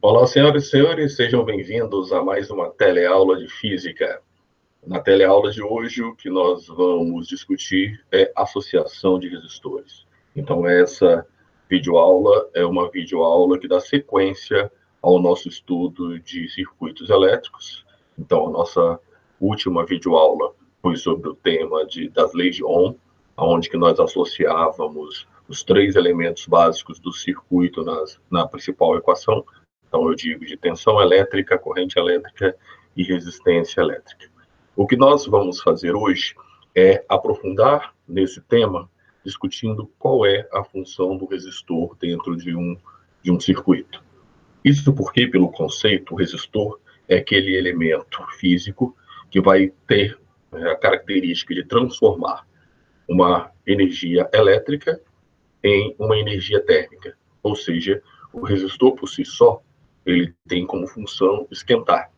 Olá, senhoras e senhores, sejam bem-vindos a mais uma teleaula de física. Na teleaula de hoje, o que nós vamos discutir é associação de resistores. Então, essa videoaula é uma videoaula que dá sequência ao nosso estudo de circuitos elétricos. Então, a nossa última videoaula foi sobre o tema das leis de Ohm, onde que nós associávamos os três elementos básicos do circuito na principal equação. Então, eu digo de tensão elétrica, corrente elétrica e resistência elétrica. O que nós vamos fazer hoje é aprofundar nesse tema, discutindo qual é a função do resistor dentro de um circuito. Isso porque, pelo conceito, o resistor é aquele elemento físico que vai ter a característica de transformar uma energia elétrica em uma energia térmica. Ou seja, o resistor por si só, ele tem como função esquentar.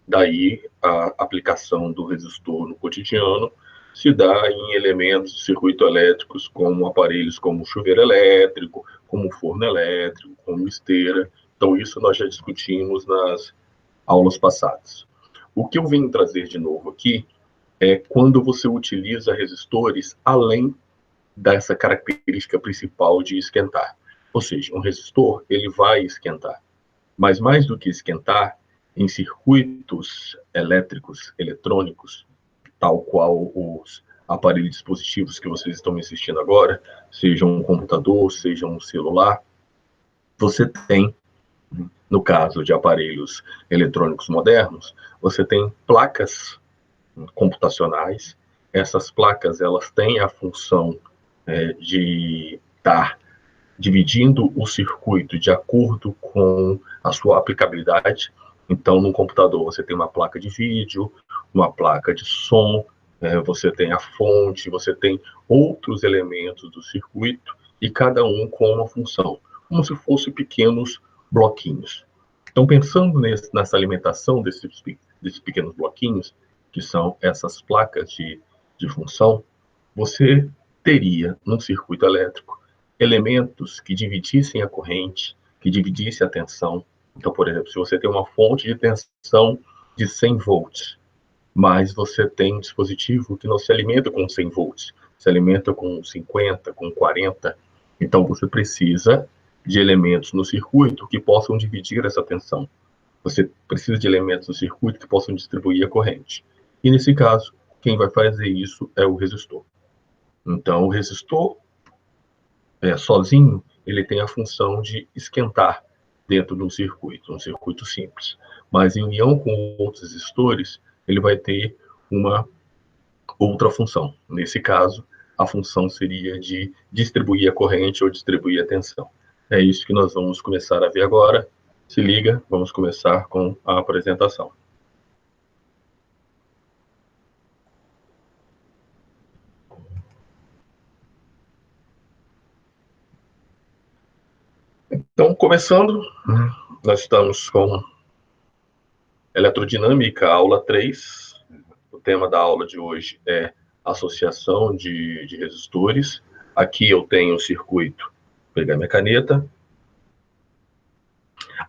Daí, a aplicação do resistor no cotidiano se dá em elementos de circuito elétricos, como aparelhos como chuveiro elétrico, como forno elétrico, como esteira. Então, isso nós já discutimos nas aulas passadas. O que eu venho trazer de novo aqui é quando você utiliza resistores além dessa característica principal de esquentar. Ou seja, um resistor, ele vai esquentar. Mas mais do que esquentar, em circuitos elétricos, eletrônicos, tal qual os aparelhos dispositivos que vocês estão me assistindo agora, seja um computador, seja um celular, você tem, no caso de aparelhos eletrônicos modernos, você tem placas computacionais. Essas placas, elas têm a função de estar dividindo o circuito de acordo com a sua aplicabilidade. Então, no computador, você tem uma placa de vídeo, uma placa de som, você tem a fonte, você tem outros elementos do circuito, e cada um com uma função, como se fossem pequenos bloquinhos. Então, pensando nessa alimentação desses pequenos bloquinhos, que são essas placas de função, você teria, num circuito elétrico, elementos que dividissem a corrente, que dividissem a tensão. Então, por exemplo, se você tem uma fonte de tensão de 100 volts, mas você tem um dispositivo que não se alimenta com 100 volts, se alimenta com 50, com 40, então você precisa de elementos no circuito que possam dividir essa tensão. Você precisa de elementos no circuito que possam distribuir a corrente. E nesse caso, quem vai fazer isso é o resistor. Então, o resistor sozinho, ele tem a função de esquentar dentro de um circuito simples. Mas em união com outros resistores, ele vai ter uma outra função. Nesse caso, a função seria de distribuir a corrente ou distribuir a tensão. É isso que nós vamos começar a ver agora. Se liga, vamos começar com a apresentação. Então, começando, nós estamos com Eletrodinâmica, aula 3. O tema da aula de hoje é associação de resistores. Aqui eu tenho um circuito, vou pegar minha caneta.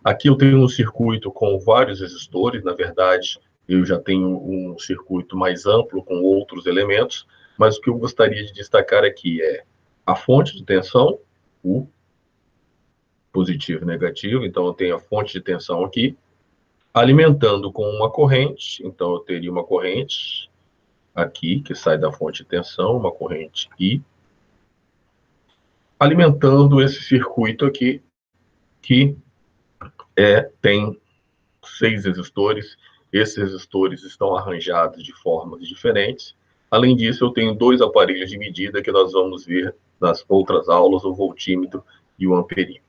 Aqui eu tenho um circuito com vários resistores, na verdade, eu já tenho um circuito mais amplo com outros elementos, mas o que eu gostaria de destacar aqui é a fonte de tensão, U, positivo e negativo, então eu tenho a fonte de tensão aqui, alimentando com uma corrente, então eu teria uma corrente aqui, que sai da fonte de tensão, uma corrente I, alimentando esse circuito aqui, que tem 6 resistores. Esses resistores estão arranjados de formas diferentes. Além disso, eu tenho 2 aparelhos de medida que nós vamos ver nas outras aulas, o voltímetro e o amperímetro.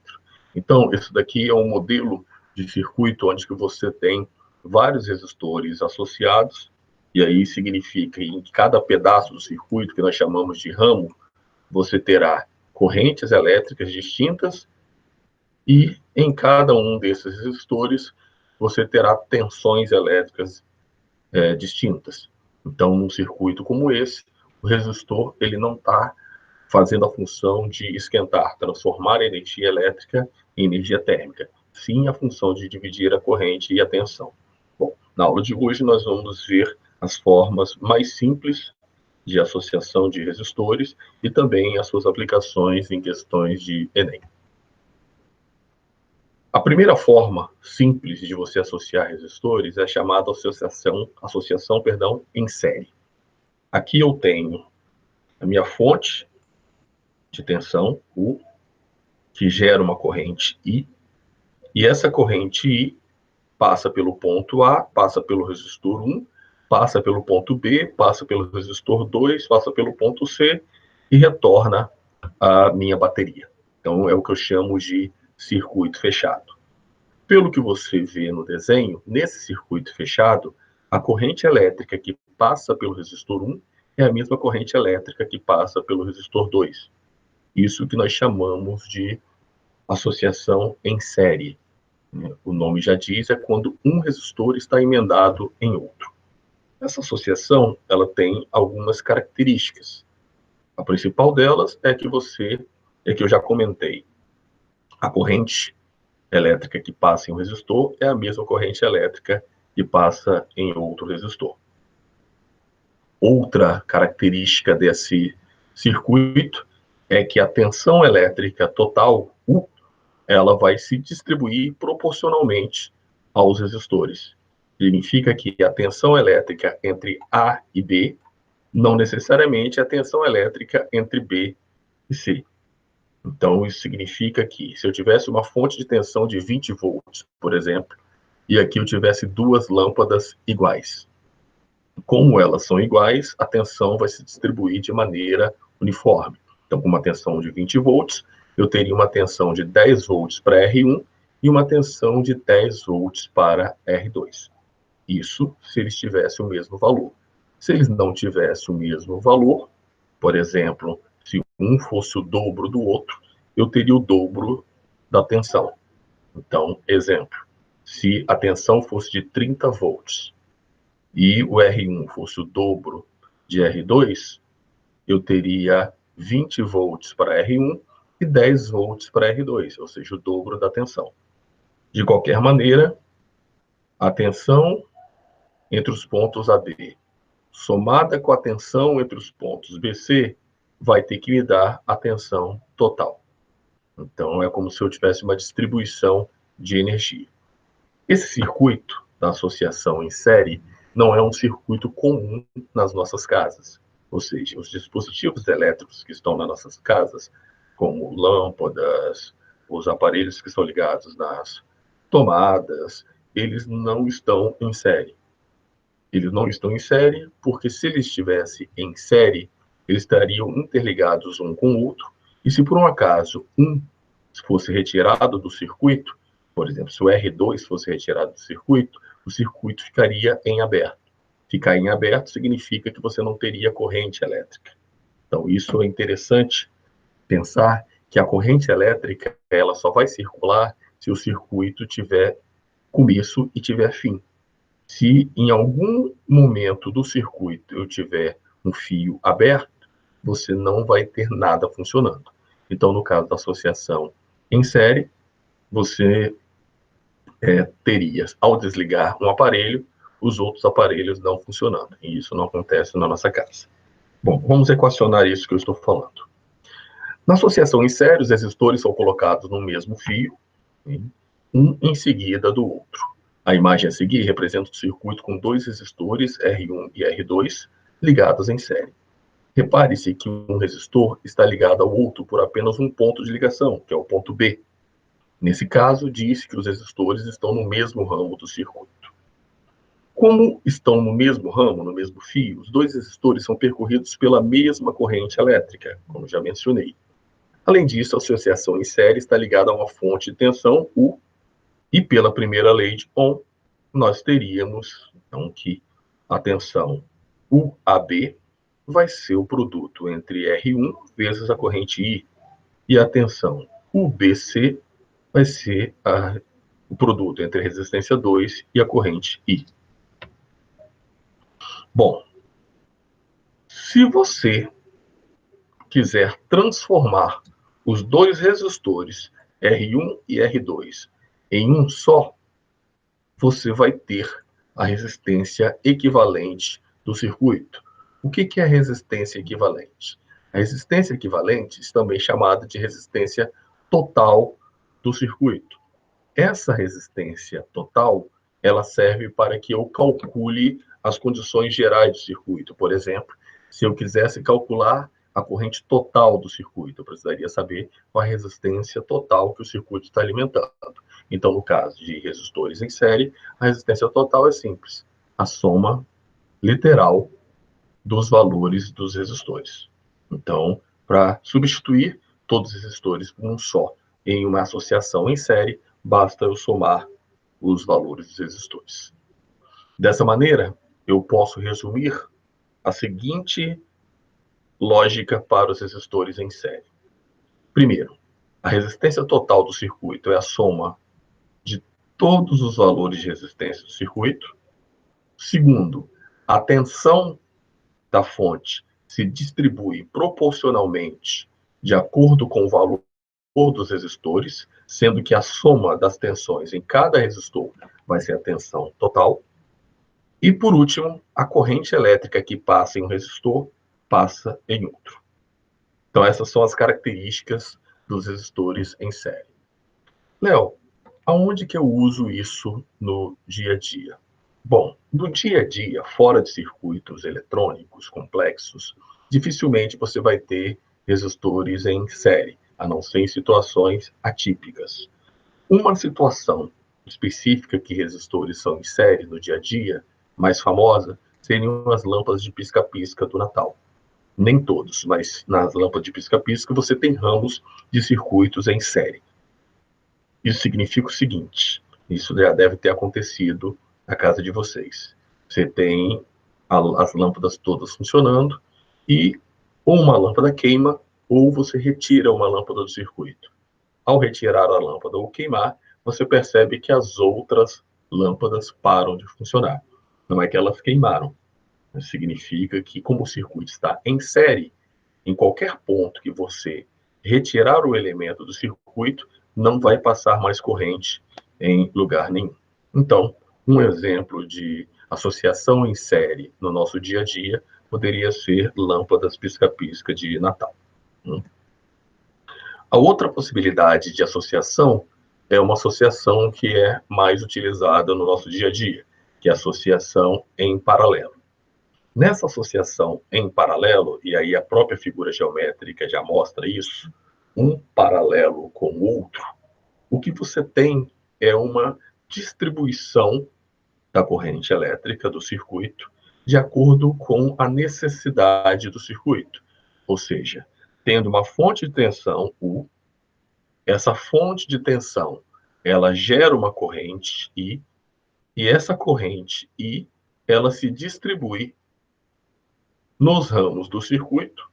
Então, esse daqui é um modelo de circuito onde que você tem vários resistores associados, e aí significa que em cada pedaço do circuito, que nós chamamos de ramo, você terá correntes elétricas distintas, e em cada um desses resistores você terá tensões elétricas distintas. Então, num circuito como esse, o resistor ele não está fazendo a função de esquentar, transformar a energia elétrica em energia térmica. sim a função de dividir a corrente e a tensão. Bom, na aula de hoje nós vamos ver as formas mais simples de associação de resistores e também as suas aplicações em questões de Enem. A primeira forma simples de você associar resistores é chamada associação em série. Aqui eu tenho a minha fonte de tensão, U, que gera uma corrente I, e essa corrente I passa pelo ponto A, passa pelo resistor 1, passa pelo ponto B, passa pelo resistor 2, passa pelo ponto C e retorna à minha bateria. Então, é o que eu chamo de circuito fechado. Pelo que você vê no desenho, nesse circuito fechado, a corrente elétrica que passa pelo resistor 1 é a mesma corrente elétrica que passa pelo resistor 2. Isso que nós chamamos de associação em série. O nome já diz, é quando um resistor está emendado em outro. Essa associação, ela tem algumas características. A principal delas é que eu já comentei. A corrente elétrica que passa em um resistor é a mesma corrente elétrica que passa em outro resistor. Outra característica desse circuito é que a tensão elétrica total, U, ela vai se distribuir proporcionalmente aos resistores. Significa que a tensão elétrica entre A e B não necessariamente é a tensão elétrica entre B e C. Então, isso significa que se eu tivesse uma fonte de tensão de 20 volts, por exemplo, e aqui eu tivesse duas lâmpadas iguais. Como elas são iguais, a tensão vai se distribuir de maneira uniforme. Então, com uma tensão de 20 volts, eu teria uma tensão de 10 volts para R1 e uma tensão de 10 volts para R2. Isso se eles tivessem o mesmo valor. Se eles não tivessem o mesmo valor, por exemplo, se um fosse o dobro do outro, eu teria o dobro da tensão. Então, exemplo, se a tensão fosse de 30 volts e o R1 fosse o dobro de R2, eu teria 20 volts para R1 e 10 volts para R2, ou seja, o dobro da tensão. De qualquer maneira, a tensão entre os pontos AB, somada com a tensão entre os pontos BC, vai ter que me dar a tensão total. Então, é como se eu tivesse uma distribuição de energia. Esse circuito da associação em série não é um circuito comum nas nossas casas. Ou seja, os dispositivos elétricos que estão nas nossas casas, como lâmpadas, os aparelhos que são ligados nas tomadas, eles não estão em série. Eles não estão em série porque, se eles estivessem em série, eles estariam interligados um com o outro, e se por um acaso um fosse retirado do circuito, por exemplo, se o R2 fosse retirado do circuito, o circuito ficaria em aberto. Ficar em aberto significa que você não teria corrente elétrica. Então, isso é interessante pensar que a corrente elétrica, ela só vai circular se o circuito tiver começo e tiver fim. Se em algum momento do circuito eu tiver um fio aberto, você não vai ter nada funcionando. Então, no caso da associação em série, você teria, ao desligar um aparelho, os outros aparelhos não funcionando. E isso não acontece na nossa casa. Bom, vamos equacionar isso que eu estou falando. Na associação em série, os resistores são colocados no mesmo fio, um em seguida do outro. A imagem a seguir representa um circuito com dois resistores, R1 e R2, ligados em série. Repare-se que um resistor está ligado ao outro por apenas um ponto de ligação, que é o ponto B. Nesse caso, diz que os resistores estão no mesmo ramo do circuito. Como estão no mesmo ramo, no mesmo fio, os dois resistores são percorridos pela mesma corrente elétrica, como já mencionei. Além disso, a associação em série está ligada a uma fonte de tensão, U, e pela primeira lei de Ohm, nós teríamos, então, que a tensão UAB vai ser o produto entre R1 vezes a corrente I, e a tensão UBC vai ser o produto entre a resistência 2 e a corrente I. Bom, se você quiser transformar os dois resistores, R1 e R2, em um só, você vai ter a resistência equivalente do circuito. O que é a resistência equivalente? A resistência equivalente é também chamada de resistência total do circuito. Essa resistência total, ela serve para que eu calcule as condições gerais do circuito. Por exemplo, se eu quisesse calcular a corrente total do circuito, eu precisaria saber qual a resistência total que o circuito está alimentando. Então, no caso de resistores em série, a resistência total é simples, a soma literal dos valores dos resistores. Então, para substituir todos os resistores por um só em uma associação em série, basta eu somar os valores dos resistores. Dessa maneira, eu posso resumir a seguinte lógica para os resistores em série. Primeiro, a resistência total do circuito é a soma de todos os valores de resistência do circuito. Segundo, a tensão da fonte se distribui proporcionalmente de acordo com o valor dos resistores, sendo que a soma das tensões em cada resistor vai ser a tensão total. E, por último, a corrente elétrica que passa em um resistor passa em outro. Então, essas são as características dos resistores em série. Léo, aonde que eu uso isso no dia a dia? Bom, no dia a dia, fora de circuitos eletrônicos complexos, dificilmente você vai ter resistores em série, a não ser em situações atípicas. Uma situação específica que resistores são em série no dia a dia, mais famosa, seriam as lâmpadas de pisca-pisca do Natal. Nem todos, mas nas lâmpadas de pisca-pisca você tem ramos de circuitos em série. Isso significa o seguinte, isso já deve ter acontecido na casa de vocês. Você tem as lâmpadas todas funcionando e ou uma lâmpada queima ou você retira uma lâmpada do circuito. Ao retirar a lâmpada ou queimar, você percebe que as outras lâmpadas param de funcionar. Não é que elas queimaram. Significa que, como o circuito está em série, em qualquer ponto que você retirar o elemento do circuito, não vai passar mais corrente em lugar nenhum. Então, um exemplo de associação em série no nosso dia a dia poderia ser lâmpadas pisca-pisca de Natal. A outra possibilidade de associação é uma associação que é mais utilizada no nosso dia a dia, que é a associação em paralelo. Nessa associação em paralelo, e aí a própria figura geométrica já mostra isso, um paralelo com o outro, o que você tem é uma distribuição da corrente elétrica do circuito de acordo com a necessidade do circuito. Ou seja, tendo uma fonte de tensão U, essa fonte de tensão, ela gera uma corrente I, e essa corrente I, ela se distribui nos ramos do circuito,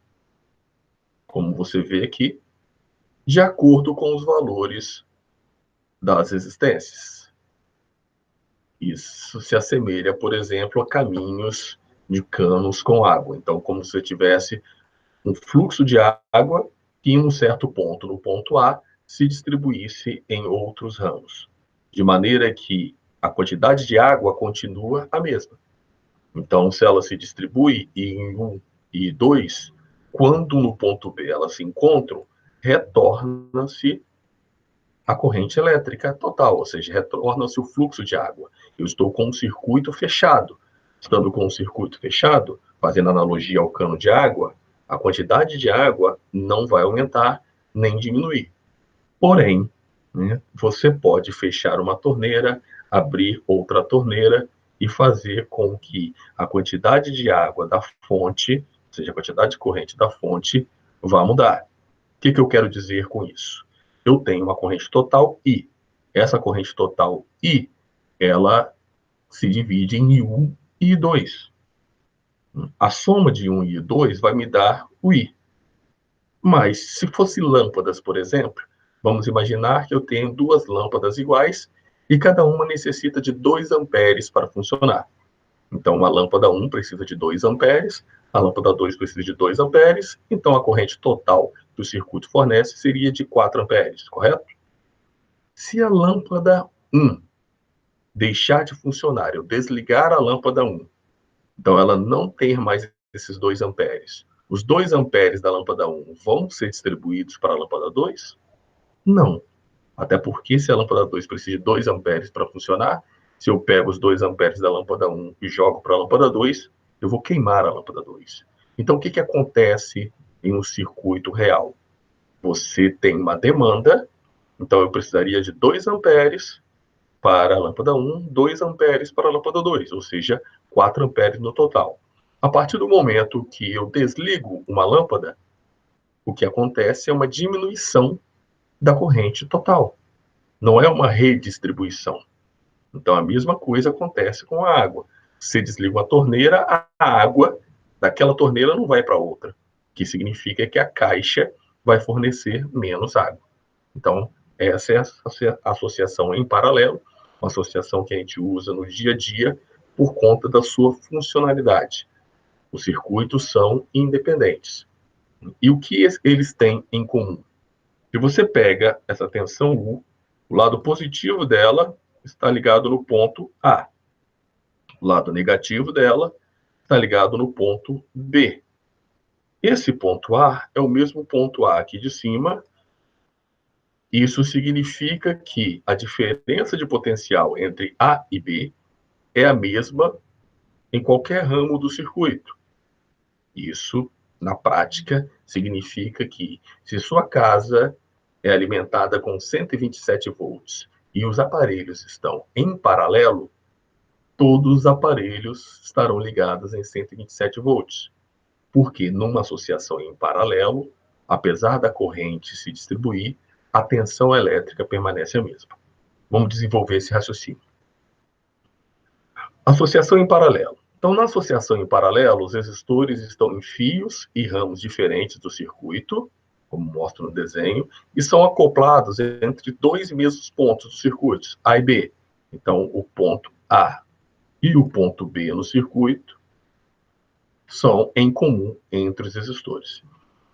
como você vê aqui, de acordo com os valores das resistências. Isso se assemelha, por exemplo, a caminhos de canos com água. Então, como se tivesse um fluxo de água que em um certo ponto, no ponto A, se distribuísse em outros ramos, de maneira que a quantidade de água continua a mesma. Então, se ela se distribui em 1 e 2, quando no ponto B elas se encontram, retorna-se a corrente elétrica total, ou seja, retorna-se o fluxo de água. Eu estou com um circuito fechado. Estando com um circuito fechado, fazendo analogia ao cano de água, a quantidade de água não vai aumentar nem diminuir. Porém, né, você pode fechar uma torneira, abrir outra torneira e fazer com que a quantidade de água da fonte, ou seja, a quantidade de corrente da fonte, vá mudar. O que eu quero dizer com isso? Eu tenho uma corrente total I. Essa corrente total I, ela se divide em I1 e I2. A soma de 1 e 2 vai me dar o I. Mas, se fosse lâmpadas, por exemplo, vamos imaginar que eu tenho duas lâmpadas iguais e cada uma necessita de 2 amperes para funcionar. Então, a lâmpada 1 precisa de 2 amperes, a lâmpada 2 precisa de 2 amperes, então a corrente total que o circuito fornece seria de 4 amperes, correto? Se a lâmpada 1 deixar de funcionar, eu desligar a lâmpada 1, então ela não ter mais esses 2 amperes, os 2 amperes da lâmpada 1 vão ser distribuídos para a lâmpada 2? Não. Até porque se a lâmpada 2 precisa de 2 amperes para funcionar, se eu pego os 2 amperes da lâmpada 1 e jogo para a lâmpada 2, eu vou queimar a lâmpada 2. Então, o que acontece em um circuito real? Você tem uma demanda, então eu precisaria de 2 amperes para a lâmpada 1, 2 amperes para a lâmpada 2, ou seja, 4 amperes no total. A partir do momento que eu desligo uma lâmpada, o que acontece é uma diminuição da corrente total. Não é uma redistribuição. Então, a mesma coisa acontece com a água. Você desliga uma torneira, a água daquela torneira não vai para outra, o que significa que a caixa vai fornecer menos água. Então, essa é a associação em paralelo, uma associação que a gente usa no dia a dia por conta da sua funcionalidade. Os circuitos são independentes. E o que eles têm em comum? Se você pega essa tensão U, o lado positivo dela está ligado no ponto A. O lado negativo dela está ligado no ponto B. Esse ponto A é o mesmo ponto A aqui de cima. Isso significa que a diferença de potencial entre A e B é a mesma em qualquer ramo do circuito. Isso, na prática, significa que se sua casa é alimentada com 127 volts e os aparelhos estão em paralelo, todos os aparelhos estarão ligados em 127 volts. Porque numa associação em paralelo, apesar da corrente se distribuir, a tensão elétrica permanece a mesma. Vamos desenvolver esse raciocínio. Associação em paralelo. Então, na associação em paralelo, os resistores estão em fios e ramos diferentes do circuito, como mostra no desenho, e são acoplados entre 2 mesmos pontos do circuito, A e B. Então, o ponto A e o ponto B no circuito são em comum entre os resistores.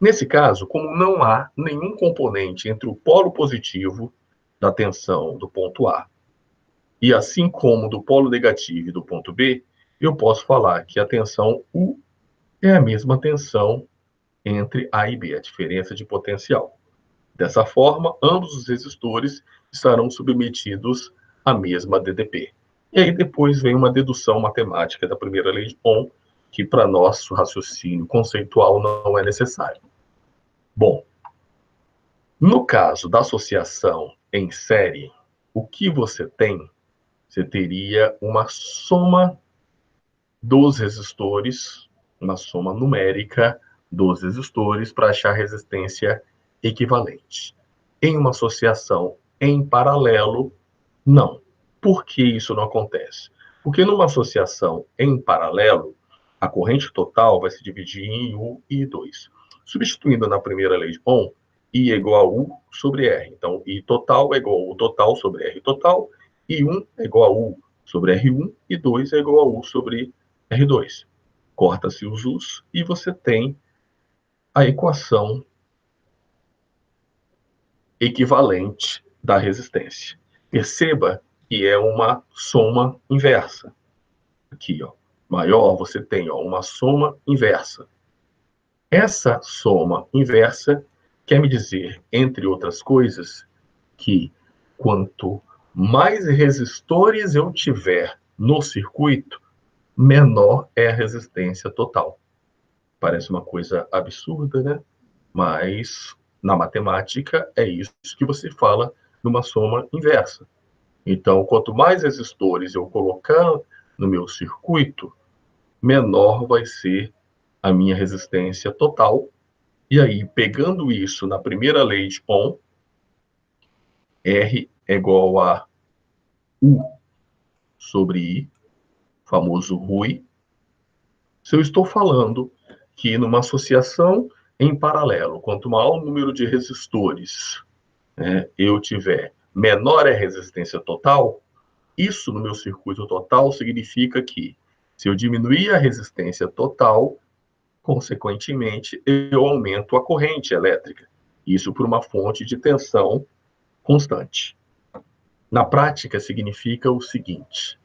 Nesse caso, como não há nenhum componente entre o polo positivo da tensão do ponto A e assim como do polo negativo e do ponto B, eu posso falar que a tensão U é a mesma tensão entre A e B, a diferença de potencial. Dessa forma, ambos os resistores estarão submetidos à mesma DDP. E aí depois vem uma dedução matemática da primeira lei de Ohm, que para nosso raciocínio conceitual não é necessário. Bom, no caso da associação em série, o que você tem? Você teria uma soma dos resistores, uma soma numérica dos resistores para achar resistência equivalente. Em uma associação em paralelo, não. Por que isso não acontece? Porque numa associação em paralelo, a corrente total vai se dividir em U e I2. Substituindo na primeira lei de Ohm, I é igual a U sobre R. Então, I total é igual a U total sobre R total, I1 é igual a U sobre R1, e 2 é igual a U sobre R2. Corta-se os U's e você tem a equação equivalente da resistência. Perceba que é uma soma inversa. Aqui, ó, maior, você tem uma soma inversa. Essa soma inversa quer me dizer, entre outras coisas, que quanto mais resistores eu tiver no circuito, menor é a resistência total. Parece uma coisa absurda, né? Mas na matemática é isso que você fala numa soma inversa. Então, quanto mais resistores eu colocar no meu circuito, menor vai ser a minha resistência total. E aí, pegando isso na primeira lei de Ohm, R é igual a U sobre I, famoso RUI. Se eu estou falando que numa associação em paralelo, quanto maior o número de resistores eu tiver, menor é a resistência total, isso no meu circuito total significa que se eu diminuir a resistência total, consequentemente, eu aumento a corrente elétrica. Isso por uma fonte de tensão constante. Na prática, significa o seguinte: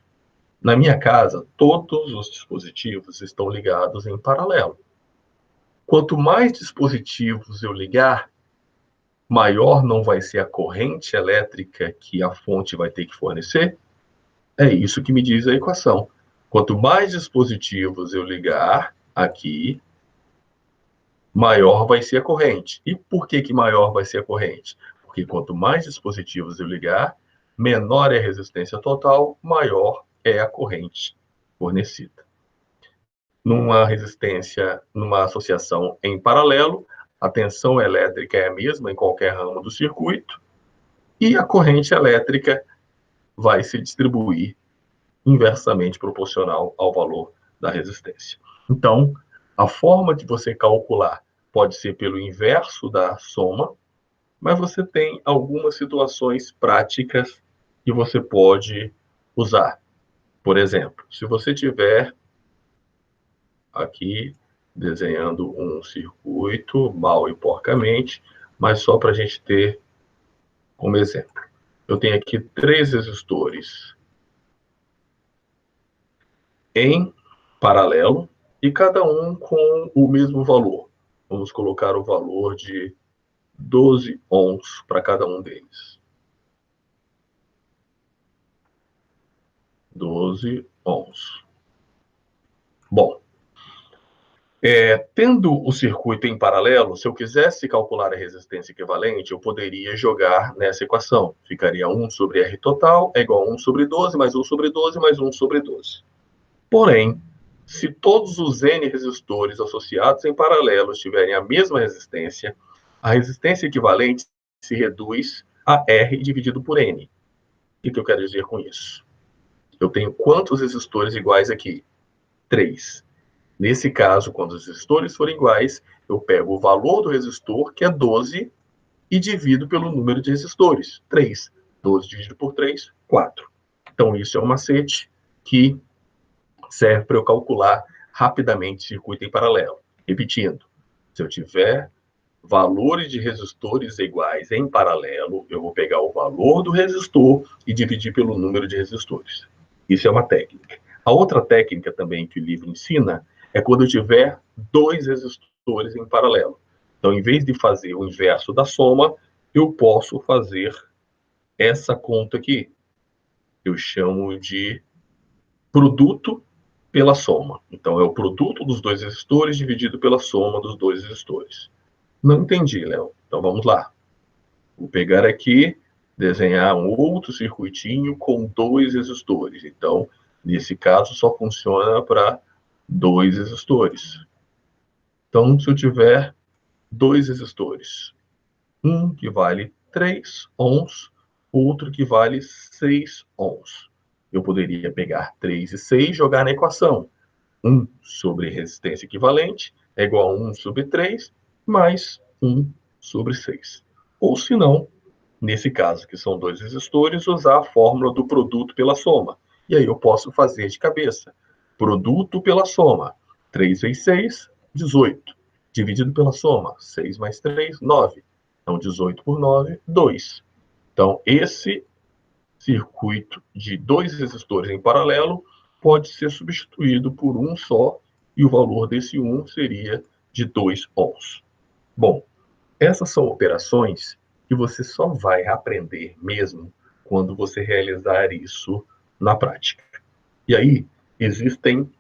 na minha casa, todos os dispositivos estão ligados em paralelo. Quanto mais dispositivos eu ligar, maior não vai ser a corrente elétrica que a fonte vai ter que fornecer? É isso que me diz a equação. Quanto mais dispositivos eu ligar aqui, maior vai ser a corrente. E por que maior vai ser a corrente? Porque quanto mais dispositivos eu ligar, menor é a resistência total, maior é a corrente fornecida. Numa associação em paralelo, a tensão elétrica é a mesma em qualquer ramo do circuito e a corrente elétrica vai se distribuir inversamente proporcional ao valor da resistência. Então, a forma de você calcular pode ser pelo inverso da soma, mas você tem algumas situações práticas que você pode usar. Por exemplo, se você tiver aqui desenhando um circuito mal e porcamente, mas só para a gente ter como exemplo. Eu tenho aqui 3 resistores em paralelo e cada um com o mesmo valor. Vamos colocar o valor de 12 ohms para cada um deles. 12 ohms. Bom, tendo o circuito em paralelo, se eu quisesse calcular a resistência equivalente, eu poderia jogar nessa equação. Ficaria 1 sobre R total é igual a 1 sobre 12, mais 1 sobre 12, mais 1 sobre 12. Porém, se todos os N resistores associados em paralelo tiverem a mesma resistência, a resistência equivalente se reduz a R dividido por N. O que eu quero dizer com isso? Eu tenho quantos resistores iguais aqui? 3. Nesse caso, quando os resistores forem iguais, eu pego o valor do resistor, que é 12, e divido pelo número de resistores, 3. 12 dividido por 3, 4. Então, isso é um macete que serve para eu calcular rapidamente circuito em paralelo. Repetindo, se eu tiver valores de resistores iguais em paralelo, eu vou pegar o valor do resistor e dividir pelo número de resistores. Isso é uma técnica. A outra técnica também que o livro ensina é quando eu tiver 2 resistores em paralelo. Então, em vez de fazer o inverso da soma, eu posso fazer essa conta aqui. Eu chamo de produto pela soma. Então, é o produto dos 2 resistores dividido pela soma dos 2 resistores. Não entendi, Léo. Então, vamos lá. Vou pegar aqui, desenhar um outro circuitinho com 2 resistores. Então, nesse caso, só funciona para 2 resistores. Então, se eu tiver 2 resistores, um que vale 3 ohms, outro que vale 6 ohms. Eu poderia pegar 3 e 6 e jogar na equação. 1 sobre resistência equivalente é igual a 1 sobre 3 mais 1 sobre 6. Ou se não, nesse caso, que são 2 resistores, usar a fórmula do produto pela soma. E aí eu posso fazer de cabeça. Produto pela soma. 3 vezes 6, 18. Dividido pela soma. 6 mais 3, 9. Então, 18 por 9, 2. Então, esse circuito de 2 resistores em paralelo pode ser substituído por um só, e o valor desse um seria de 2 ohms. Bom, essas são operações que você só vai aprender mesmo quando você realizar isso na prática. E aí, existem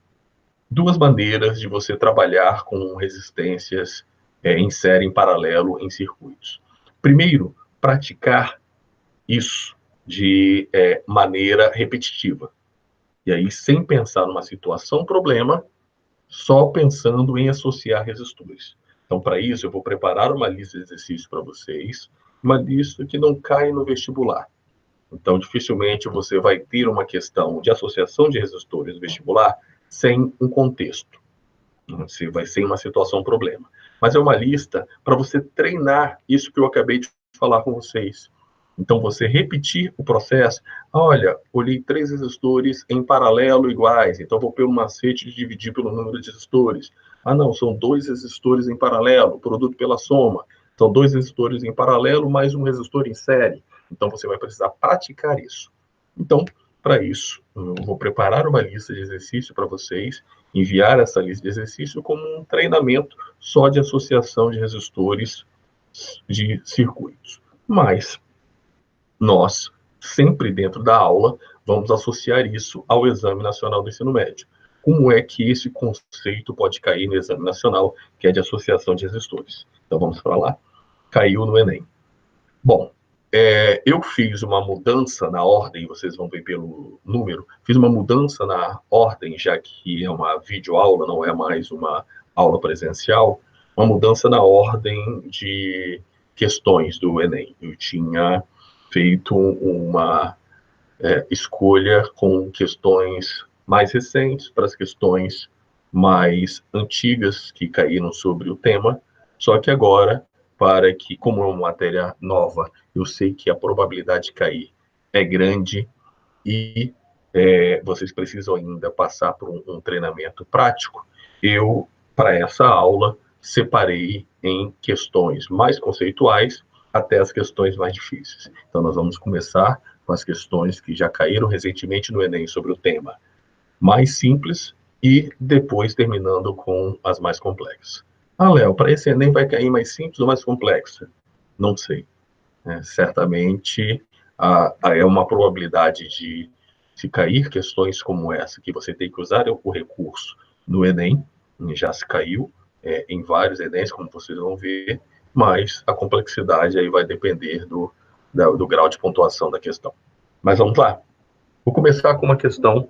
2 maneiras de você trabalhar com resistências em série, em paralelo, em circuitos. Primeiro, praticar isso de maneira repetitiva. E aí, sem pensar numa situação problema, só pensando em associar resistores. Então, para isso, eu vou preparar uma lista de exercícios para vocês, uma lista que não cai no vestibular. Então, dificilmente você vai ter uma questão de associação de resistores no vestibular sem um contexto. Você vai ser uma situação problema. Mas é uma lista para você treinar isso que eu acabei de falar com vocês. Então, você repetir o processo. Olha, olhei 3 resistores em paralelo iguais, então vou pelo macete de dividir pelo número de resistores. Ah, não, são 2 resistores em paralelo, produto pela soma. São 2 resistores em paralelo mais um resistor em série. Então, você vai precisar praticar isso. Então, para isso, eu vou preparar uma lista de exercício para vocês, enviar essa lista de exercício como um treinamento só de associação de resistores de circuitos. Mas nós, sempre dentro da aula, vamos associar isso ao Exame Nacional do Ensino Médio. Como é que esse conceito pode cair no Exame Nacional, que é de associação de resistores? Então, vamos para lá. Caiu no Enem. Bom, eu fiz uma mudança na ordem, vocês vão ver pelo número, fiz uma mudança na ordem, já que é uma videoaula, não é mais uma aula presencial, uma mudança na ordem de questões do Enem. Eu tinha feito uma escolha com questões mais recentes para as questões mais antigas que caíram sobre o tema, só que agora, para que, como é uma matéria nova, eu sei que a probabilidade de cair é grande e vocês precisam ainda passar por um treinamento prático, eu, para essa aula, separei em questões mais conceituais até as questões mais difíceis. Então, nós vamos começar com as questões que já caíram recentemente no Enem sobre o tema mais simples e depois terminando com as mais complexas. Ah, Léo, para esse Enem vai cair mais simples ou mais complexa? Não sei. Certamente é uma probabilidade de se cair questões como essa, que você tem que usar o recurso no Enem, já se caiu em vários Enems, como vocês vão ver, mas a complexidade aí vai depender do grau de pontuação da questão. Mas vamos lá. Vou começar com uma questão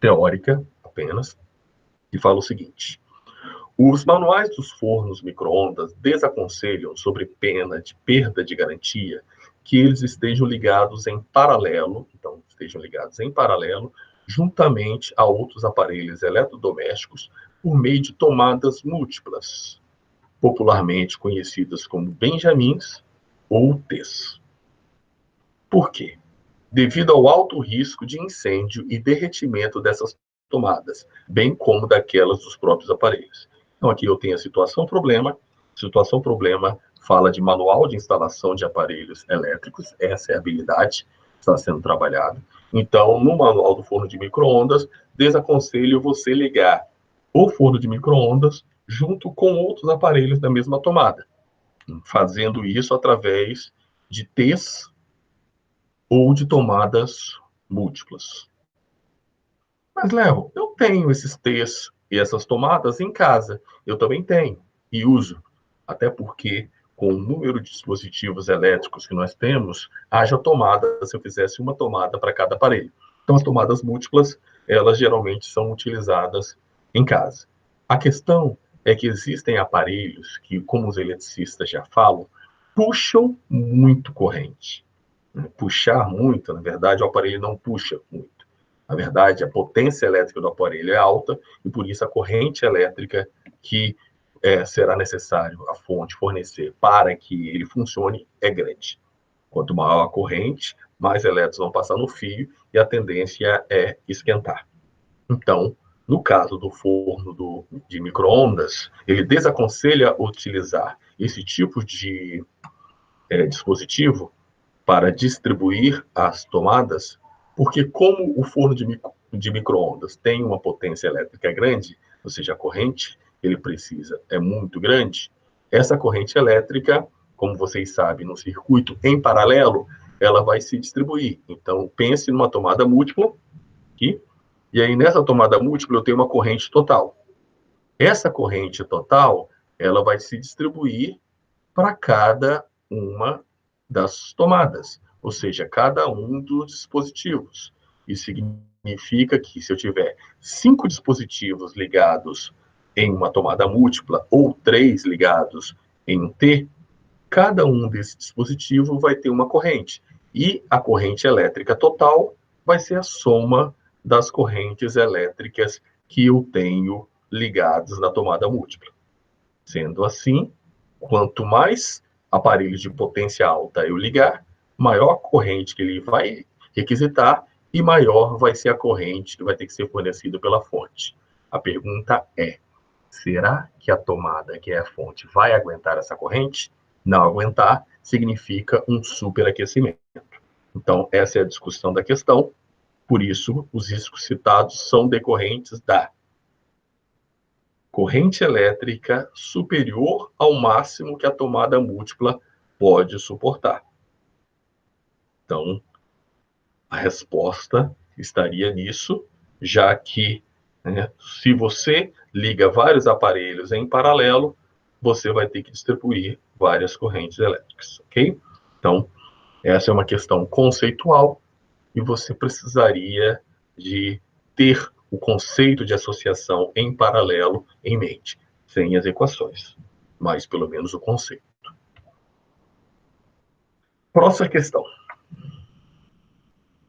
teórica apenas, que fala o seguinte: os manuais dos fornos micro-ondas desaconselham, sobre pena de perda de garantia, que eles estejam ligados em paralelo, então, estejam ligados em paralelo, juntamente a outros aparelhos eletrodomésticos, por meio de tomadas múltiplas, popularmente conhecidas como benjamins ou T's. Por quê? Devido ao alto risco de incêndio e derretimento dessas tomadas, bem como daquelas dos próprios aparelhos. Então, aqui eu tenho a situação-problema. Situação-problema fala de manual de instalação de aparelhos elétricos, essa é a habilidade que está sendo trabalhada. Então, no manual do forno de micro-ondas, desaconselho você ligar o forno de micro-ondas junto com outros aparelhos da mesma tomada, fazendo isso através de T's ou de tomadas múltiplas. Mas, Léo, eu tenho esses T's e essas tomadas em casa. Eu também tenho e uso. Até porque, com o número de dispositivos elétricos que nós temos, haja tomada se eu fizesse uma tomada para cada aparelho. Então, as tomadas múltiplas, elas geralmente são utilizadas em casa. A questão é que existem aparelhos que, como os eletricistas já falam, puxam muito corrente. Puxar muito, na verdade, o aparelho não puxa muito. Na verdade, a potência elétrica do aparelho é alta e, por isso, a corrente elétrica que será necessário a fonte fornecer para que ele funcione é grande. Quanto maior a corrente, mais elétrons vão passar no fio e a tendência é esquentar. Então, no caso do forno de micro-ondas, ele desaconselha utilizar esse tipo de dispositivo para distribuir as tomadas, porque como o forno de micro-ondas tem uma potência elétrica grande, ou seja, a corrente que ele precisa é muito grande, essa corrente elétrica, como vocês sabem, no circuito em paralelo, ela vai se distribuir. Então, pense numa tomada múltipla aqui, e aí nessa tomada múltipla eu tenho uma corrente total. Essa corrente total, ela vai se distribuir para cada uma das tomadas, ou seja, cada um dos dispositivos. Isso significa que se eu tiver 5 dispositivos ligados em uma tomada múltipla ou 3 ligados em um T, cada um desses dispositivos vai ter uma corrente. E a corrente elétrica total vai ser a soma das correntes elétricas que eu tenho ligadas na tomada múltipla. Sendo assim, quanto mais aparelhos de potência alta eu ligar, maior a corrente que ele vai requisitar e maior vai ser a corrente que vai ter que ser fornecida pela fonte. A pergunta é: será que a tomada, que é a fonte, vai aguentar essa corrente? Não aguentar, significa um superaquecimento. Então, essa é a discussão da questão. Por isso, os riscos citados são decorrentes da corrente elétrica superior ao máximo que a tomada múltipla pode suportar. Então, a resposta estaria nisso, já que, né, se você liga vários aparelhos em paralelo, você vai ter que distribuir várias correntes elétricas, ok? Então, essa é uma questão conceitual e você precisaria de ter o conceito de associação em paralelo em mente, sem as equações, mas pelo menos o conceito. Próxima questão.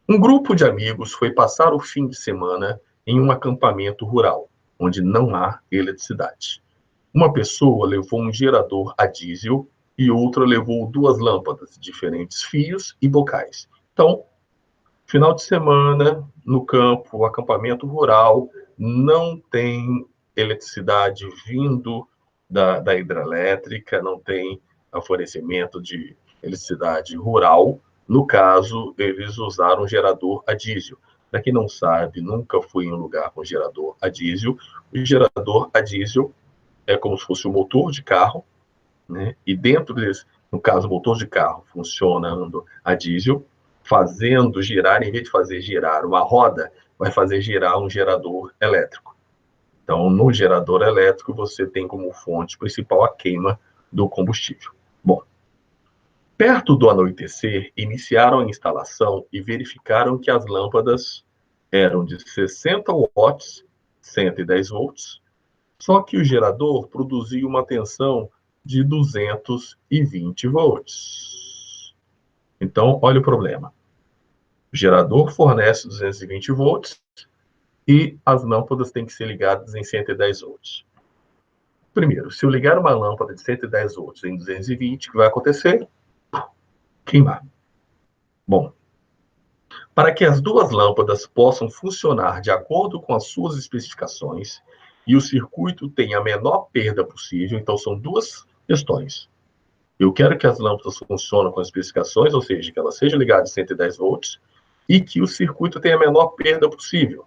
Um grupo de amigos foi passar o fim de semana em um acampamento rural, onde não há eletricidade. Uma pessoa levou um gerador a diesel e outra levou 2 lâmpadas, diferentes fios e bocais. Então, final de semana, no campo, acampamento rural, não tem eletricidade vindo da hidrelétrica, não tem fornecimento de eletricidade rural. No caso, eles usaram gerador a diesel. Para quem não sabe, nunca fui em um lugar com gerador a diesel. O gerador a diesel é como se fosse um motor de carro, né? E dentro desse, no caso, o motor de carro funcionando a diesel, fazendo girar, em vez de fazer girar uma roda, vai fazer girar um gerador elétrico. Então, no gerador elétrico, você tem como fonte principal a queima do combustível. Bom, perto do anoitecer, iniciaram a instalação e verificaram que as lâmpadas eram de 60 watts, 110 volts, só que o gerador produzia uma tensão de 220 volts. Então, olha o problema. O gerador fornece 220 volts e as lâmpadas têm que ser ligadas em 110 volts. Primeiro, se eu ligar uma lâmpada de 110 volts em 220, o que vai acontecer? Queimar. Bom, para que as 2 lâmpadas possam funcionar de acordo com as suas especificações e o circuito tenha a menor perda possível, então são 2 questões. Eu quero que as lâmpadas funcionem com as especificações, ou seja, que elas sejam ligadas a 110 volts, e que o circuito tenha a menor perda possível.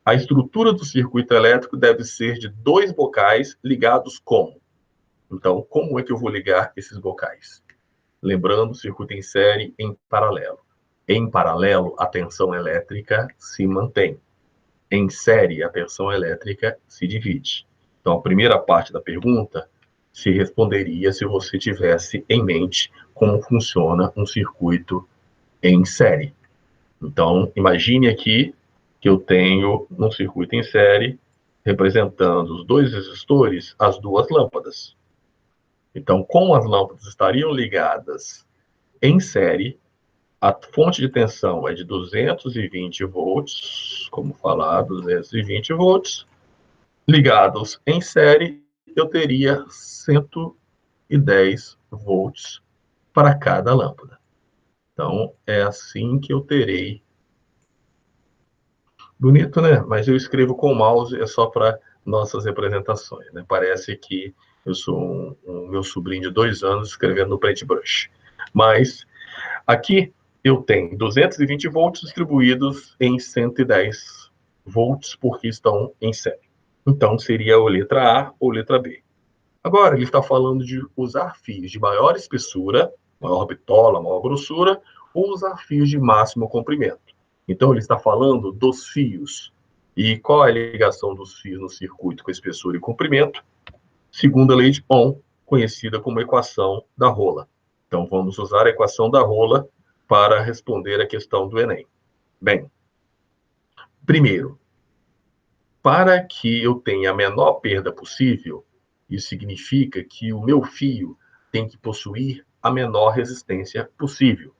A estrutura do circuito elétrico deve ser de 2 bocais ligados como? Então, como é que eu vou ligar esses bocais? Lembrando, circuito em série em paralelo. Em paralelo, a tensão elétrica se mantém. Em série, a tensão elétrica se divide. Então, a primeira parte da pergunta se responderia se você tivesse em mente como funciona um circuito em série. Então, imagine aqui que eu tenho um circuito em série representando os 2 resistores, as 2 lâmpadas. Então, como as lâmpadas estariam ligadas em série, a fonte de tensão é de 220 volts, como falar, 220 volts, ligados em série, eu teria 110 volts para cada lâmpada. Então, é assim que eu terei. Bonito, né? Mas eu escrevo com o mouse, é só para nossas representações, né? Parece que eu sou meu sobrinho de 2 anos escrevendo no paintbrush. Mas aqui eu tenho 220 volts distribuídos em 110 volts, porque estão em série. Então, seria ou letra A ou letra B. Agora, ele está falando de usar fios de maior espessura, maior bitola, maior grossura, ou usar fios de máximo comprimento. Então, ele está falando dos fios. E qual é a ligação dos fios no circuito com espessura e comprimento? Segundo a lei de Ohm, conhecida como equação da rola. Então, vamos usar a equação da rola para responder a questão do Enem. Bem, primeiro, para que eu tenha a menor perda possível, isso significa que o meu fio tem que possuir a menor resistência possível.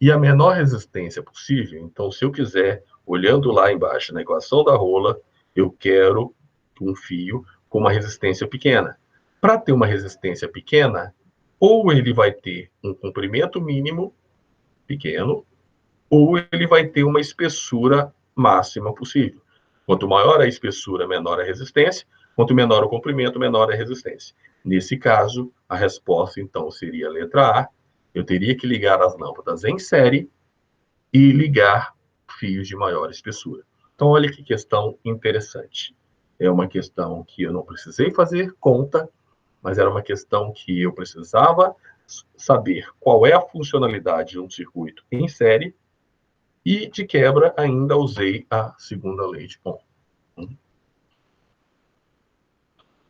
E a menor resistência possível, então, se eu quiser, olhando lá embaixo na equação da rola, eu quero um fio com uma resistência pequena. Para ter uma resistência pequena, ou ele vai ter um comprimento mínimo pequeno, ou ele vai ter uma espessura máxima possível. Quanto maior a espessura, menor a resistência. Quanto menor o comprimento, menor a resistência. Nesse caso, a resposta, então, seria a letra A. Eu teria que ligar as lâmpadas em série e ligar fios de maior espessura. Então, olha que questão interessante. É uma questão que eu não precisei fazer conta, mas era uma questão que eu precisava saber qual é a funcionalidade de um circuito em série e, de quebra, ainda usei a segunda lei de Ohm.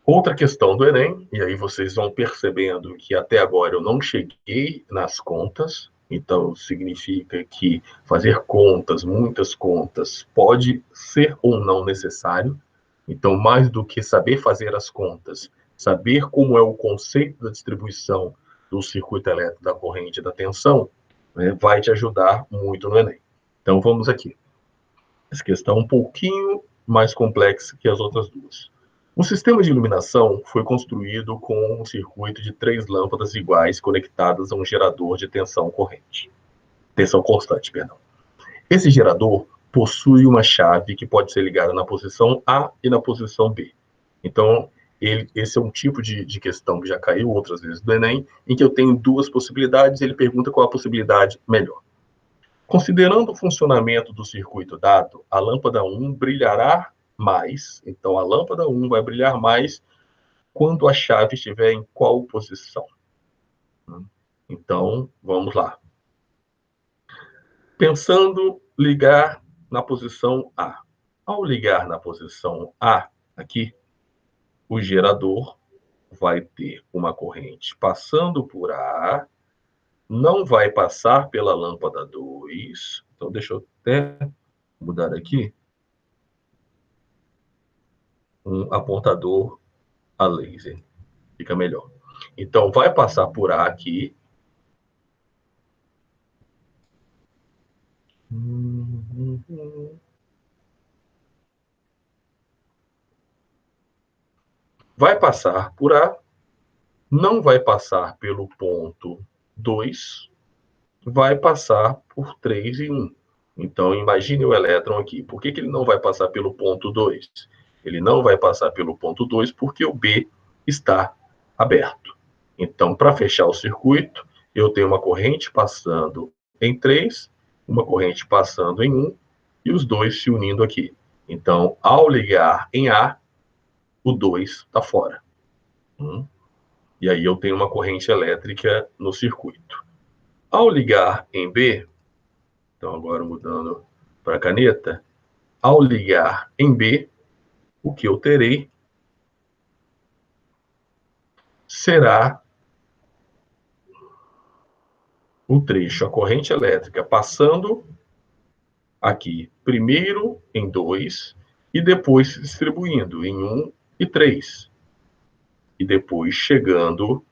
Outra questão do Enem, e aí vocês vão percebendo que até agora eu não cheguei nas contas, então significa que fazer contas, muitas contas, pode ser ou não necessário. Então, mais do que saber fazer as contas, saber como é o conceito da distribuição do circuito elétrico, da corrente e da tensão, né, vai te ajudar muito no Enem. Então, vamos aqui. Essa questão é um pouquinho mais complexa que as outras duas. Um sistema de iluminação foi construído com um circuito de 3 lâmpadas iguais conectadas a um gerador de tensão constante, perdão. Esse gerador possui uma chave que pode ser ligada na posição A e na posição B. Então, esse é um tipo de questão que já caiu outras vezes do Enem, em que eu tenho duas possibilidades, ele pergunta qual a possibilidade melhor. Considerando o funcionamento do circuito dado, a lâmpada 1 brilhará mais. Então, a lâmpada 1 vai brilhar mais quando a chave estiver em qual posição? Então, vamos lá. Pensando ligar na posição A. Ao ligar na posição A, aqui, o gerador vai ter uma corrente passando por A, não vai passar pela lâmpada 2. Então, deixa eu até mudar aqui. Um apontador a laser. Fica melhor. Então, vai passar por A aqui. Vai passar por A. Não vai passar pelo ponto 2. Vai passar por 3 e 1. Então, imagine o elétron aqui. Por que ele não vai passar pelo ponto 2? Ele não vai passar pelo ponto 2 porque o B está aberto. Então, para fechar o circuito, eu tenho uma corrente passando em 3, uma corrente passando em 1 e os dois se unindo aqui. Então, ao ligar em A, o 2 está fora. E aí eu tenho uma corrente elétrica no circuito. Ao ligar em B, então agora mudando para a caneta, ao ligar em B, o que eu terei será o trecho, a corrente elétrica passando aqui, primeiro em 2 e depois se distribuindo em 1 e 3. E depois chegando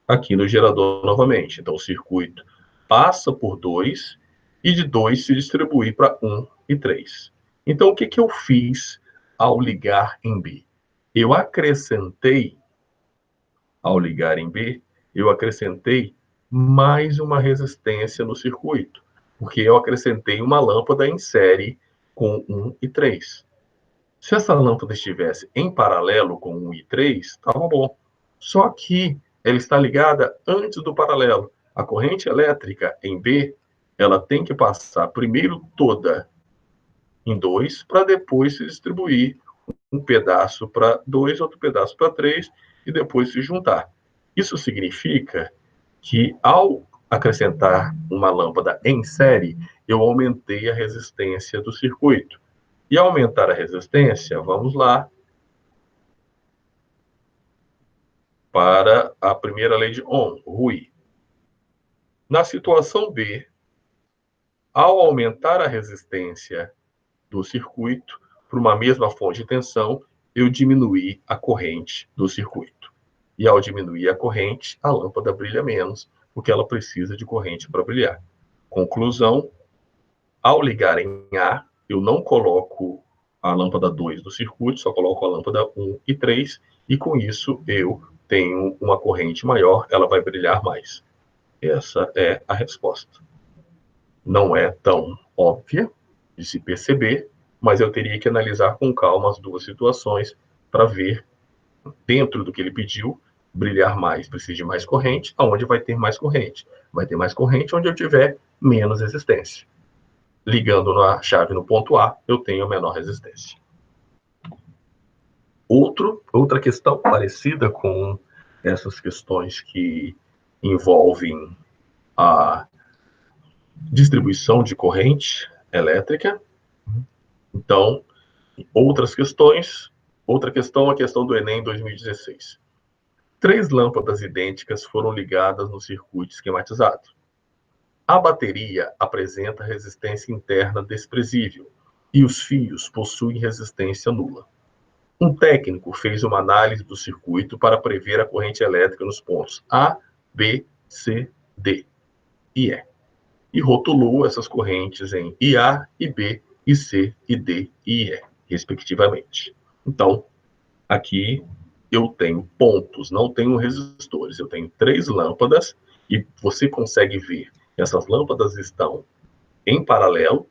aqui no gerador novamente. Então, o circuito passa por 2 e de 2 se distribui para 1 e 3. Então, o que eu fiz ao ligar em B? Eu acrescentei, ao ligar em B, eu acrescentei mais uma resistência no circuito, porque eu acrescentei uma lâmpada em série com 1 e 3. Se essa lâmpada estivesse em paralelo com 1 e 3, estava bom. Só que ela está ligada antes do paralelo. A corrente elétrica em B, ela tem que passar primeiro toda em 2, para depois se distribuir um pedaço para 2, outro pedaço para 3, e depois se juntar. Isso significa que, ao acrescentar uma lâmpada em série, eu aumentei a resistência do circuito. E aumentar a resistência, vamos lá para a primeira lei de Ohm, Rui. Na situação B, ao aumentar a resistência do circuito para uma mesma fonte de tensão, eu diminuí a corrente do circuito. E ao diminuir a corrente, a lâmpada brilha menos, porque ela precisa de corrente para brilhar. Conclusão, ao ligar em A, eu não coloco a lâmpada 2 do circuito, só coloco a lâmpada 1 e 3, e com isso eu tenho uma corrente maior, ela vai brilhar mais. Essa é a resposta. Não é tão óbvia de se perceber, mas eu teria que analisar com calma as duas situações para ver dentro do que ele pediu, brilhar mais, precisa de mais corrente, aonde vai ter mais corrente? Vai ter mais corrente onde eu tiver menos resistência. Ligando na chave no ponto A, eu tenho menor resistência. Outra questão parecida com essas questões que envolvem a distribuição de corrente elétrica. Então, outra questão, a questão do Enem 2016. 3 lâmpadas idênticas foram ligadas no circuito esquematizado. A bateria apresenta resistência interna desprezível e os fios possuem resistência nula. Um técnico fez uma análise do circuito para prever a corrente elétrica nos pontos A, B, C, D e E. E rotulou essas correntes em IA, IB, IC, ID e IE, respectivamente. Então, aqui eu tenho pontos, não tenho resistores. Eu tenho 3 lâmpadas e você consegue ver que essas lâmpadas estão em paralelo,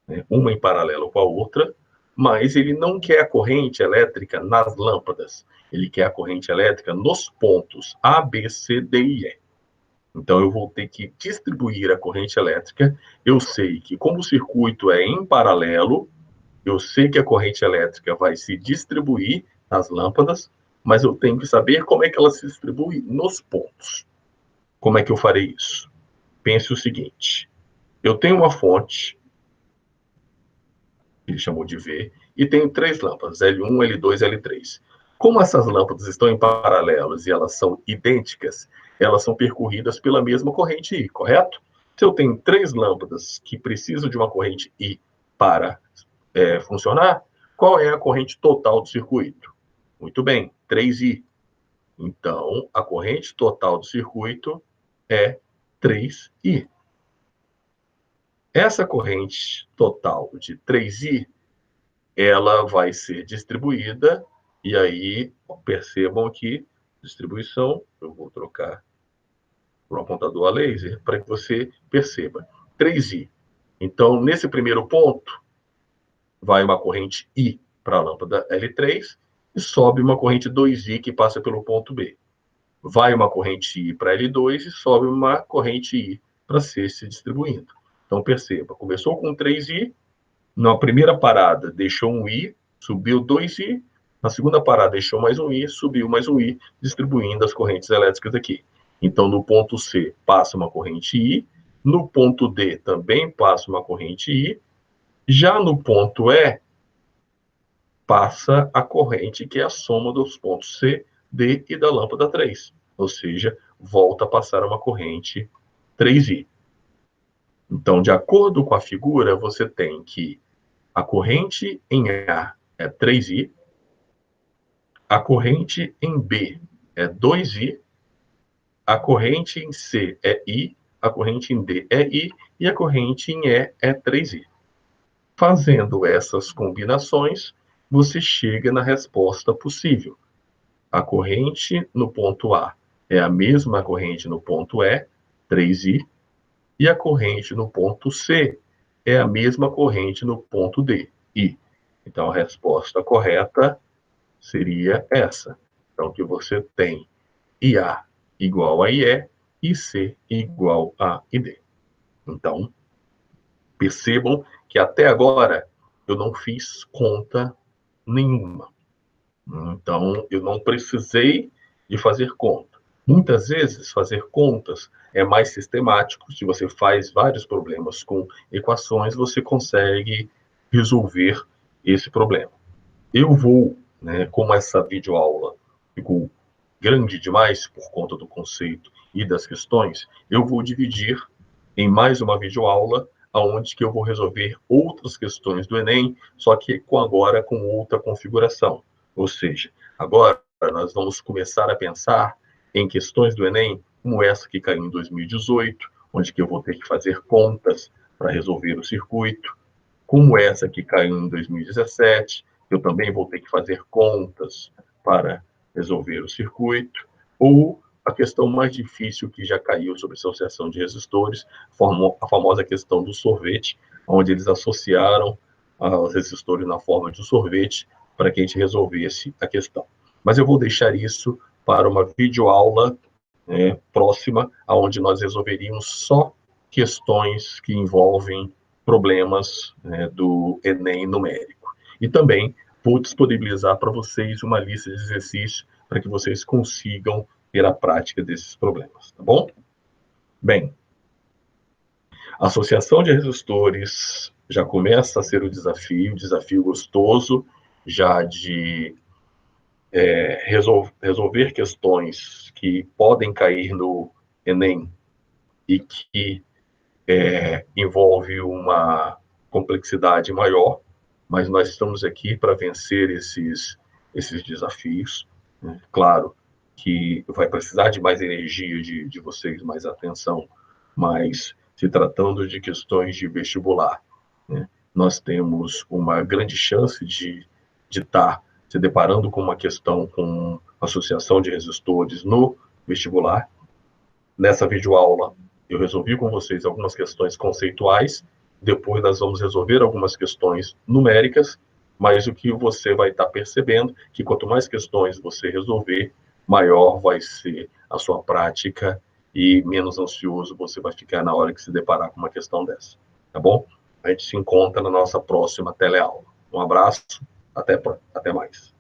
né, uma em paralelo com a outra, mas ele não quer a corrente elétrica nas lâmpadas. Ele quer a corrente elétrica nos pontos A, B, C, D e E. Então, eu vou ter que distribuir a corrente elétrica. Eu sei que, como o circuito é em paralelo, eu sei que a corrente elétrica vai se distribuir nas lâmpadas, mas eu tenho que saber como é que ela se distribui nos pontos. Como é que eu farei isso? Pense o seguinte: eu tenho uma fonte, que ele chamou de V, e tenho 3 lâmpadas, L1, L2, L3. Como essas lâmpadas estão em paralelos e elas são idênticas, elas são percorridas pela mesma corrente I, correto? Se eu tenho 3 lâmpadas que precisam de uma corrente I para funcionar, qual é a corrente total do circuito? Muito bem, 3I. Então, a corrente total do circuito é 3I. Essa corrente total de 3I, ela vai ser distribuída, e aí, percebam aqui, distribuição, eu vou trocar para um apontador a laser, para que você perceba. 3I. Então, nesse primeiro ponto, vai uma corrente I para a lâmpada L3 e sobe uma corrente 2I que passa pelo ponto B. Vai uma corrente I para L2 e sobe uma corrente I para C se distribuindo. Então, perceba, começou com 3I, na primeira parada deixou um I, subiu 2I, na segunda parada deixou mais um I, subiu mais um I, distribuindo as correntes elétricas aqui. Então, no ponto C passa uma corrente I, no ponto D também passa uma corrente I, já no ponto E passa a corrente que é a soma dos pontos C, D e da lâmpada 3, ou seja, volta a passar uma corrente 3I. Então, de acordo com a figura, você tem que a corrente em A é 3I, a corrente em B é 2I, a corrente em C é I, a corrente em D é I e a corrente em E é 3I. Fazendo essas combinações, você chega na resposta possível. A corrente no ponto A é a mesma corrente no ponto E, 3I, e a corrente no ponto C é a mesma corrente no ponto D, I. Então, a resposta correta seria essa. Então, que você tem IA igual a IE e C igual a ID. Então, percebam que até agora eu não fiz conta nenhuma. Então, eu não precisei de fazer conta. Muitas vezes, fazer contas é mais sistemático. Se você faz vários problemas com equações, você consegue resolver esse problema. Eu vou, né, como essa videoaula ficou grande demais por conta do conceito e das questões, eu vou dividir em mais uma videoaula onde que eu vou resolver outras questões do Enem, só que agora com outra configuração. Ou seja, agora nós vamos começar a pensar em questões do Enem, como essa que caiu em 2018, onde que eu vou ter que fazer contas para resolver o circuito, como essa que caiu em 2017, eu também vou ter que fazer contas para resolver o circuito, ou a questão mais difícil que já caiu sobre associação de resistores, a famosa questão do sorvete, onde eles associaram os resistores na forma de um sorvete para que a gente resolvesse a questão. Mas eu vou deixar isso para uma videoaula próxima, onde nós resolveríamos só questões que envolvem problemas do Enem numérico. E também vou disponibilizar para vocês uma lista de exercícios para que vocês consigam ter a prática desses problemas, tá bom? Bem, a associação de resistores já começa a ser um desafio gostoso, já de resolver questões que podem cair no Enem e que envolve uma complexidade maior, mas nós estamos aqui para vencer esses desafios. Né? Claro que vai precisar de mais energia de vocês, mais atenção, mas se tratando de questões de vestibular, né? Nós temos uma grande chance de estar se deparando com uma questão com associação de resistores no vestibular. Nessa videoaula, eu resolvi com vocês algumas questões conceituais, depois nós vamos resolver algumas questões numéricas, mas o que você vai estar percebendo é que quanto mais questões você resolver, maior vai ser a sua prática e menos ansioso você vai ficar na hora que se deparar com uma questão dessa, tá bom? A gente se encontra na nossa próxima teleaula. Um abraço, até mais.